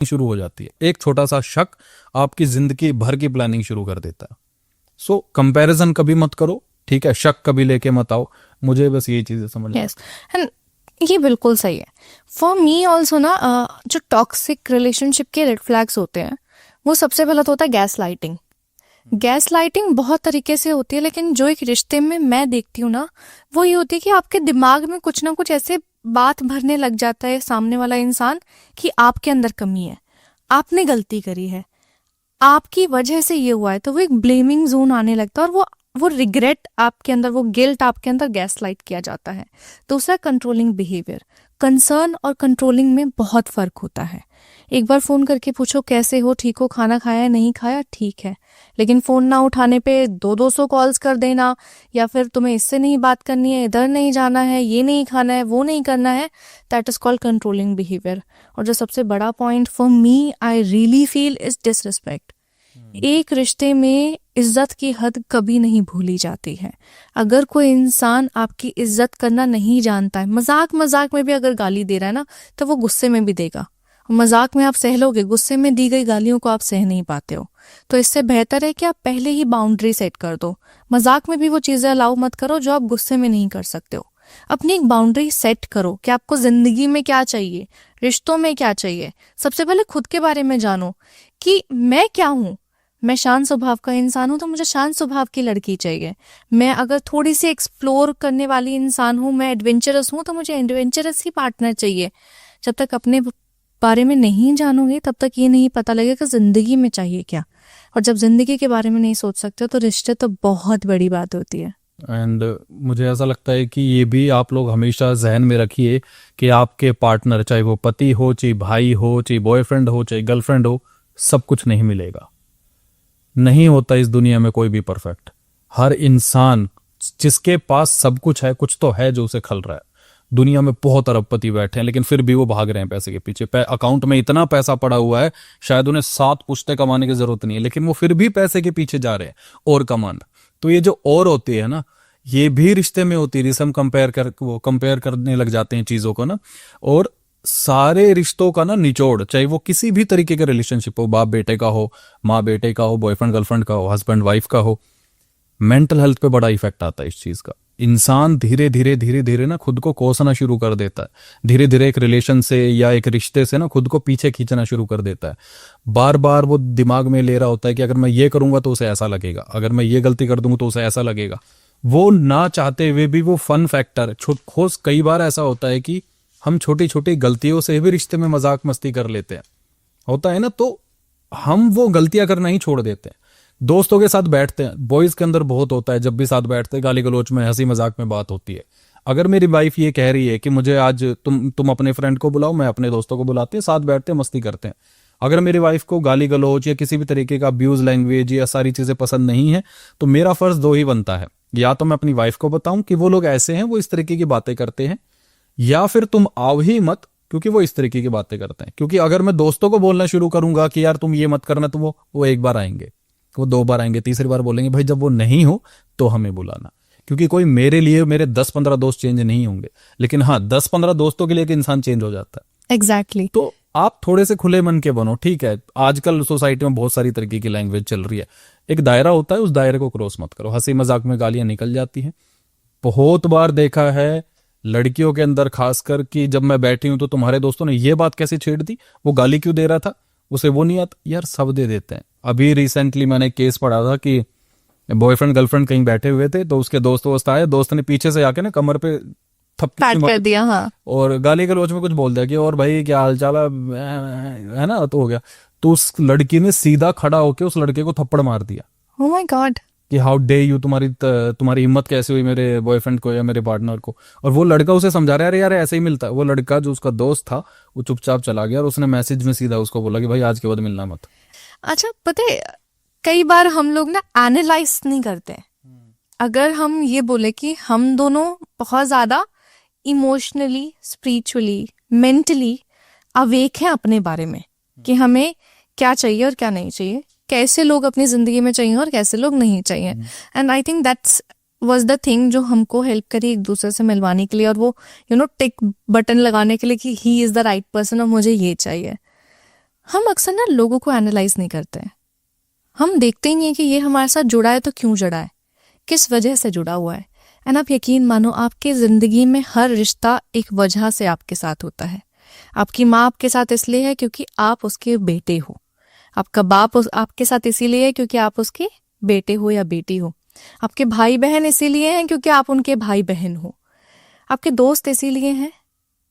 शुरू हो जाती है। एक छोटा सा शक आपकी जिंदगी भर की प्लानिंग शुरू कर देता है। सो कंपैरिजन कभी मत करो, ठीक है, शक कभी लेके मत आओ। मुझे बस यही चीजें समझ यस, एंड ये बिल्कुल सही है। फॉर मी ऑल्सो ना, जो टॉक्सिक रिलेशनशिप के रेड फ्लैग्स होते हैं, वो सबसे पहला तो होता है गैस लाइटिंग। गैस लाइटिंग बहुत तरीके से होती है, लेकिन जो एक रिश्ते में मैं देखती हूँ ना, वो ये होती है कि आपके दिमाग में कुछ ना कुछ ऐसे बात भरने लग जाता है सामने वाला इंसान कि आपके अंदर कमी है, आपने गलती करी है, आपकी वजह से ये हुआ है। तो वो एक ब्लेमिंग जोन आने लगता है, और वो रिग्रेट आपके अंदर, वो गिल्ट आपके अंदर गैस लाइट किया जाता है। दूसरा, कंट्रोलिंग बिहेवियर। कंसर्न और कंट्रोलिंग में बहुत फर्क होता है। एक बार फोन करके पूछो कैसे हो, ठीक हो, खाना खाया नहीं खाया, ठीक है, लेकिन फोन ना उठाने पे 200 कॉल्स कर देना, या फिर तुम्हें इससे नहीं बात करनी है, इधर नहीं जाना है, ये नहीं खाना है, वो नहीं करना है, that is called controlling behaviour. और जो सबसे बड़ा point for me I really feel is disrespect. एक रिश्ते में इज्जत की हद कभी नहीं भूली जाती है। अगर कोई इंसान आपकी इज्जत करना नहीं जानता है, मजाक मजाक में भी अगर गाली दे रहा है ना, तो वो गुस्से में भी देगा। मजाक में आप सह लोगे, गुस्से में दी गई गालियों को आप सह नहीं पाते हो। तो इससे बेहतर है कि आप पहले ही बाउंड्री सेट कर दो। मजाक में भी वो चीजें अलाउ मत करो जो आप गुस्से में नहीं कर सकते हो। अपनी एक बाउंड्री सेट करो कि आपको जिंदगी में क्या चाहिए, रिश्तों में क्या चाहिए। सबसे पहले खुद के बारे में जानो कि मैं क्या हूँ। मैं शांत स्वभाव का इंसान हूं, तो मुझे शांत स्वभाव की लड़की चाहिए। मैं अगर थोड़ी सी एक्सप्लोर करने वाली इंसान हूं, मैं एडवेंचरस हूं, तो मुझे एडवेंचरस ही पार्टनर चाहिए। जब तक अपने बारे में नहीं जानोगे, तब तक ये नहीं पता लगेगा जिंदगी में चाहिए क्या। और जब जिंदगी के बारे में नहीं सोच सकते हो, तो रिश्ते तो बहुत बड़ी बात होती है। एंड मुझे ऐसा लगता है कि ये भी आप लोग हमेशा जहन में रखिए कि आपके पार्टनर, चाहे वो पति हो, चाहे भाई हो, चाहे बॉयफ्रेंड हो, चाहे गर्लफ्रेंड हो, सब कुछ नहीं मिलेगा। नहीं होता इस दुनिया में कोई भी परफेक्ट। हर इंसान जिसके पास सब कुछ है, कुछ तो है जो उसे खल रहा है। दुनिया में बहुत अरबपति बैठे हैं, लेकिन फिर भी वो भाग रहे हैं पैसे के पीछे। अकाउंट में इतना पैसा पड़ा हुआ है, शायद उन्हें 7 पुश्ते कमाने की जरूरत नहीं है, लेकिन वो फिर भी पैसे के पीछे जा रहे हैं और कमाना। तो ये जो और होती है ना, ये भी रिश्ते में होती है। जिसे हम कंपेयर करने लग जाते हैं चीजों को ना। और सारे रिश्तों का ना निचोड़, चाहे वो किसी भी तरीके का रिलेशनशिप हो, बाप बेटे का हो, माँ बेटे का हो, बॉयफ्रेंड गर्लफ्रेंड का हो, हस्बैंड वाइफ का हो, मेंटल हेल्थ पे बड़ा इफेक्ट आता है इस चीज का। इंसान धीरे धीरे धीरे धीरे ना खुद को कोसना शुरू कर देता है। धीरे धीरे एक रिलेशन से या एक रिश्ते से ना खुद को पीछे खींचना शुरू कर देता है। बार बार वो दिमाग में ले रहा होता है कि अगर मैं ये करूंगा तो उसे ऐसा लगेगा, अगर मैं ये गलती कर दूंगा तो उसे ऐसा लगेगा। वो ना चाहते हुए भी वो फन फैक्टर खोज, कई बार ऐसा होता है कि हम छोटी छोटी गलतियों से भी रिश्ते में मजाक मस्ती कर लेते हैं, होता है ना। तो हम वो गलतियां करना ही छोड़ देते हैं। दोस्तों के साथ बैठते हैं, बॉयज के अंदर बहुत होता है, जब भी साथ बैठते हैं गाली गलौच में, हंसी मजाक में बात होती है। अगर मेरी वाइफ ये कह रही है कि मुझे आज तुम अपने फ्रेंड को बुलाओ, मैं अपने दोस्तों को बुलाते हैं, साथ बैठते हैं, मस्ती करते हैं। अगर मेरी वाइफ को गाली गलौच या किसी भी तरीके का अब्यूज लैंग्वेज या सारी चीजें पसंद नहीं है, तो मेरा फर्ज दो ही बनता है। या तो मैं अपनी वाइफ को बताऊं कि वो लोग ऐसे हैं, वो इस तरीके की बातें करते हैं, या फिर तुम आओ ही मत क्योंकि वो इस तरीके की बातें करते हैं। क्योंकि अगर मैं दोस्तों को बोलना शुरू करूंगा कि यार तुम ये मत करना, तो वो एक बार आएंगे, वो 2 बार आएंगे, तीसरी बार बोलेंगे भाई जब वो नहीं हो तो हमें बुलाना। क्योंकि कोई मेरे लिए मेरे 10-15 दोस्त चेंज नहीं होंगे, लेकिन हाँ 10-15 दोस्तों के लिए एक इंसान चेंज हो जाता है। एग्जैक्टली। तो आप थोड़े से खुले मन के बनो, ठीक है। आजकल सोसाइटी में बहुत सारी तरीके की लैंग्वेज चल रही है। एक दायरा होता है, उस दायरे को क्रॉस मत करो। हंसी मजाक में गालियां निकल जाती हैं। बहुत बार देखा है लड़कियों के अंदर खासकर कि जब मैं बैठी हूं तो तुम्हारे दोस्तों ने ये बात कैसे छेड़ दी, वो गाली क्यों दे रहा था, उसे वो नहीं आता। यार सब दे देते हैं। अभी रिसेंटली मैंने केस पढ़ा था कि बॉयफ्रेंड गर्लफ्रेंड कहीं बैठे हुए थे, तो उसके दोस्त आए, दोस्त ने पीछे से आके ना कमर पे पैट कर दिया, हाँ। और गाली गलौच में कुछ बोल दिया कि और भाई क्या हाल चाल है ना, तो हो गया। तो उस लड़की ने सीधा खड़ा होके उस लड़के को थप्पड़ मार दिया। Oh my God. कि हाउ डे यू, तुम्हारी हिम्मत कैसे हुई मेरे बॉयफ्रेंड को या मेरे पार्टनर को। और वो लड़का उसे समझा रहा है, अरे यार ऐसे ही मिलता है। वो लड़का जो उसका दोस्त था वो चुपचाप चला गया और उसने मैसेज में सीधा उसको बोला कि भाई आज के बाद मिलना मत। अच्छा, पता है कई बार हम लोग ना एनालाइज नहीं करते। अगर हम ये बोले कि हम दोनों बहुत ज्यादा इमोशनली, स्पिरिचुअली, मेंटली अवेक हैं अपने बारे में कि हमें क्या चाहिए और क्या नहीं चाहिए, कैसे लोग अपनी जिंदगी में चाहिए और कैसे लोग नहीं चाहिए। And I think that's was the thing जो हमको हेल्प करी एक दूसरे से मिलवाने के लिए, और वो टिक बटन लगाने के लिए कि he is the right person और मुझे ये चाहिए। हम अक्सर ना लोगों को एनालाइज नहीं करते हैं। हम देखते ही नहीं है कि ये हमारे साथ जुड़ा है तो क्यों जुड़ा है, किस वजह से जुड़ा हुआ है। एंड आप यकीन मानो, आपकी जिंदगी में हर रिश्ता एक वजह से आपके साथ होता है। आपकी माँ आपके साथ इसलिए है क्योंकि आप उसके बेटे हो। आपका बाप आपके साथ इसीलिए है क्योंकि आप उसके बेटे हो या बेटी हो। आपके भाई बहन इसीलिए हैं क्योंकि आप उनके भाई बहन हो। आपके दोस्त इसीलिए हैं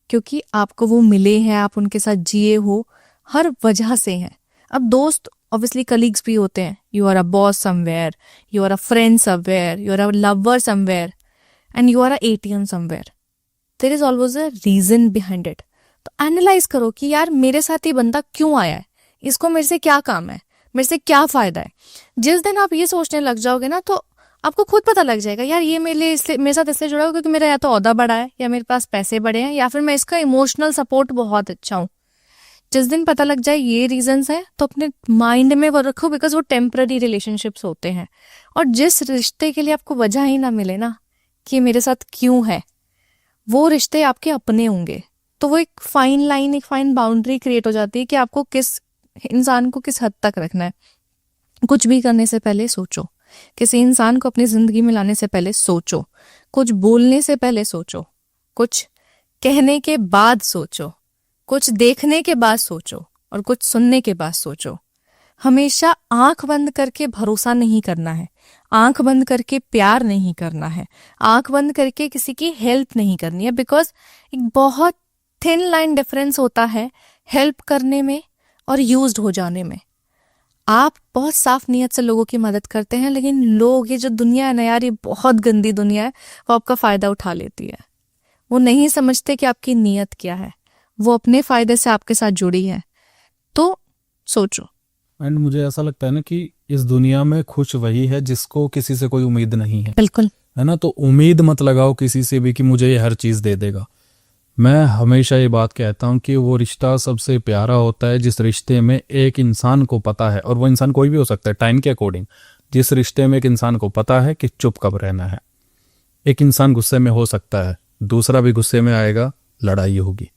क्योंकि आपको वो मिले हैं, आप उनके साथ जिए हो, हर वजह से हैं। अब दोस्त ऑब्वियसली कलीग्स भी होते हैं। You are a boss somewhere, you are a friend somewhere, you are a lover somewhere and you are a ATM somewhere. There is always a reason behind it. तो एनालाइज करो कि यार मेरे साथ ये बंदा क्यों आया है, इसको मेरे से क्या काम है, मेरे से क्या फायदा है। जिस दिन आप ये सोचने लग जाओगे ना, तो आपको खुद पता लग जाएगा यार ये मेरे साथ इसलिए जुड़ा हुआ क्योंकि मेरा या तो ओहदा बड़ा है, या मेरे पास पैसे बड़े हैं, या फिर मैं इसका इमोशनल सपोर्ट बहुत अच्छा हूँ। जिस दिन पता लग जाए ये रीजंस हैं, तो अपने माइंड में वो रखो, बिकॉज वो टेम्पररी रिलेशनशिप्स होते हैं। और जिस रिश्ते के लिए आपको वजह ही ना मिले ना कि मेरे साथ क्यों है, वो रिश्ते आपके अपने होंगे। तो वो एक फाइन लाइन, एक फाइन बाउंड्री क्रिएट हो जाती है कि आपको किस इंसान को किस हद तक रखना है। कुछ भी करने से पहले सोचो, किसी इंसान को अपनी जिंदगी में लाने से पहले सोचो, कुछ बोलने से पहले सोचो, कुछ कहने के बाद सोचो, कुछ देखने के बाद सोचो, और कुछ सुनने के बाद सोचो। हमेशा आंख बंद करके भरोसा नहीं करना है, आंख बंद करके प्यार नहीं करना है, आंख बंद करके किसी की हेल्प नहीं करनी है। बिकॉज एक बहुत थिन लाइन डिफरेंस होता है हेल्प करने में और यूज्ड हो जाने में। आप बहुत साफ नीयत से लोगों की मदद करते हैं, लेकिन लोग, ये जो दुनिया है ना यार, ये बहुत गंदी दुनिया है, वो आपका फायदा उठा लेती है। वो नहीं समझते कि आपकी नीयत क्या है, वो अपने फायदे से आपके साथ जुड़ी है। तो सोचो। एंड मुझे ऐसा लगता है ना कि इस दुनिया में खुश वही है जिसको किसी से कोई उम्मीद नहीं है, बिल्कुल है ना। तो उम्मीद मत लगाओ किसी से भी कि मुझे ये हर चीज दे देगा। मैं हमेशा ये बात कहता हूँ कि वो रिश्ता सबसे प्यारा होता है जिस रिश्ते में एक इंसान को पता है, और वो इंसान कोई भी हो सकता है टाइम के अकॉर्डिंग, जिस रिश्ते में एक इंसान को पता है कि चुप कब रहना है। एक इंसान गुस्से में हो सकता है, दूसरा भी गुस्से में आएगा, लड़ाई होगी।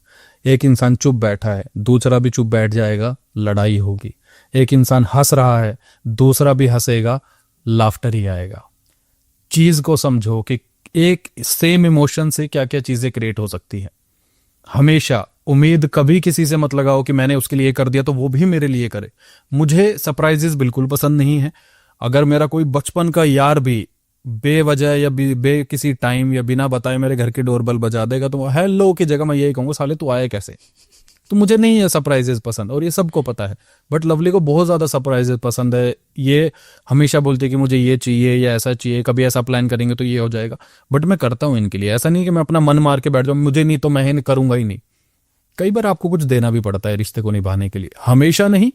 एक इंसान चुप बैठा है, दूसरा भी चुप बैठ जाएगा, लड़ाई होगी। एक इंसान हंस रहा है, दूसरा भी हंसेगा, लाफ्टर ही आएगा। चीज को समझो कि एक सेम इमोशन से क्या क्या चीजें क्रिएट हो सकती है। हमेशा उम्मीद कभी किसी से मत लगाओ कि मैंने उसके लिए कर दिया तो वो भी मेरे लिए करे। मुझे सरप्राइजेस बिल्कुल पसंद नहीं है। अगर मेरा कोई बचपन का यार भी बेवजह या बे किसी टाइम या बिना बताए मेरे घर की डोरबेल बजा देगा, तो हेलो की जगह मैं यही कहूंगा, साले तू आया कैसे। तो मुझे नहीं है सरप्राइजेस पसंद, और ये सबको पता है। बट लवली को बहुत ज्यादा सरप्राइजेस पसंद है। ये हमेशा बोलती है कि मुझे ये चाहिए या ऐसा चाहिए, कभी ऐसा प्लान करेंगे तो ये हो जाएगा। बट मैं करता हूँ इनके लिए। ऐसा नहीं कि मैं अपना मन मार के बैठ जाऊँ, मुझे नहीं तो मैं करूंगा ही नहीं। कई बार आपको कुछ देना भी पड़ता है रिश्ते को निभाने के लिए, हमेशा नहीं,